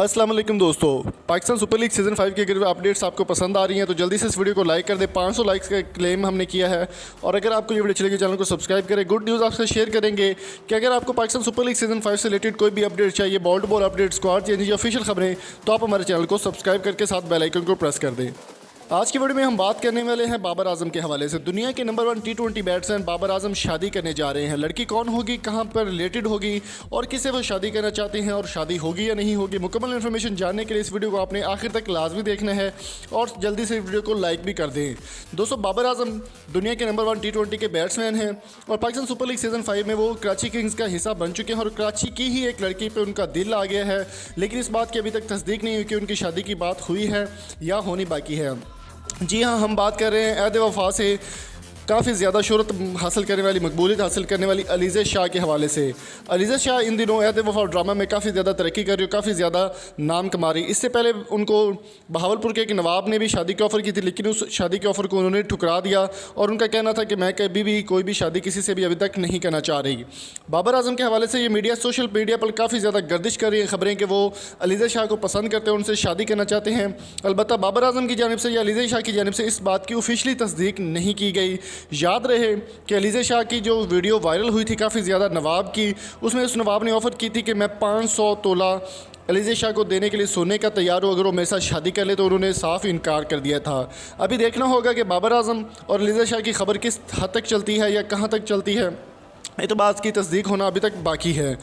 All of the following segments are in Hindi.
अस्सलाम वालेकुम दोस्तों, पाकिस्तान सुपर लीग सीज़न 5 की अगर अपडेट्स आपको पसंद आ रही हैं तो जल्दी से इस वीडियो को लाइक कर दें। 500 लाइक्स का क्लेम हमने किया है। और अगर आपको ये वीडियो अच्छी लगी चैनल को सब्सक्राइब करें। गुड न्यूज़ आपसे शेयर करेंगे कि अगर आपको पाकिस्तान सुपर लीग सीज़न 5 से रिलेटेड कोई भी अपडेट चाहिए, ball to ball update, squad change या ऑफिशियल खबरें, तो आप हमारे चैनल को सब्सक्राइब करके साथ बेल आइकन को प्रेस कर दें। आज की वीडियो में हम बात करने वाले हैं बाबर आजम के हवाले से। दुनिया के number 1 T20 batsman Babar Azam शादी करने जा रहे हैं। लड़की कौन होगी, कहां पर रिलेटेड होगी और किसे वो शादी करना चाहते हैं और शादी होगी या नहीं होगी, मुकम्मल इन्फॉर्मेशन जानने के लिए इस वीडियो को आपने आखिर तक लाजमी देखना है और जल्दी से वीडियो को लाइक भी कर दें। दोस्तों, बाबर आजम दुनिया के नंबर 1 T20 के बैट्समैन हैं और पाकिस्तान सुपर लीग सीज़न 5 में वो कराची किंग्स का हिस्सा बन चुके हैं और कराची की ही एक लड़की पर उनका दिल आ गया है। लेकिन इस बात की अभी तक तस्दीक नहीं हुई कि उनकी शादी की बात हुई है या होनी बाकी है। जी हाँ, हम बात कर रहे हैं ऐद वफ़ा से काफ़ी ज़्यादा शोहरत हासिल करने वाली, मकबूलियत हासिल करने वाली अलीज़ा शाह के हवाले से। अलीज़ा शाह इन दिनों ऐद वफ़ा ड्रामा में काफ़ी ज़्यादा तरक्की कर रही है, काफ़ी ज़्यादा नाम कमा रही। इससे पहले उनको बहावलपुर के एक नवाब ने भी शादी की ऑफ़र की थी, लेकिन उस शादी के ऑफ़र को उन्होंने ठुकरा दिया और उनका कहना था कि मैं कभी भी कोई भी शादी किसी से भी अभी तक नहीं करना चाह रही। बाबर आजम के हवाले से ये मीडिया, सोशल मीडिया पर काफ़ी ज़्यादा गर्दिश कर रही है खबरें कि वो अलीज़ा शाह को पसंद करते हैं, उनसे शादी करना चाहते हैं। अलबत्ता बाबर आजम की जानिब से या अलीज़ा शाह की जानिब से इस बात की ऑफिशियली तस्दीक नहीं की गई। याद रहे कि अलीज़ा शाह की जो वीडियो वायरल हुई थी काफ़ी ज़्यादा नवाब की, उसमें उस नवाब ने ऑफ़र की थी कि मैं 500 तोला अलीज़ा शाह को देने के लिए सोने का तैयार हूँ अगर वो मेरे साथ शादी कर ले, तो उन्होंने साफ इनकार कर दिया था। अभी देखना होगा कि बाबर आजम और अलीज़ा शाह की खबर किस हद तक चलती है या कहाँ तक चलती है, ये तो बात की तस्दीक होना अभी तक बाकी है।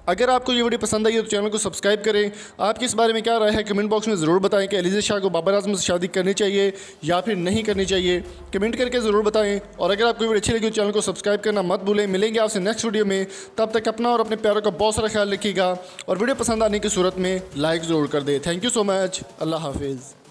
अगर आपको ये वीडियो पसंद आई है तो चैनल को सब्सक्राइब करें। आपकी इस बारे में क्या राय है कमेंट बॉक्स में ज़रूर बताएं कि अलीज़ा शाह को बाबर आजम से शादी करनी चाहिए या फिर नहीं करनी चाहिए, कमेंट करके ज़रूर बताएं। और अगर आपको वीडियो अच्छी लगी तो चैनल को सब्सक्राइब करना मत भूलें। मिलेंगे आपसे नेक्स्ट वीडियो में, तब तक अपना और अपने प्यारों का बहुत सारा ख्याल रखिएगा और वीडियो पसंद आने की सूरत में लाइक ज़रूर कर दें। Thank you so much. अल्लाह हाफिज़।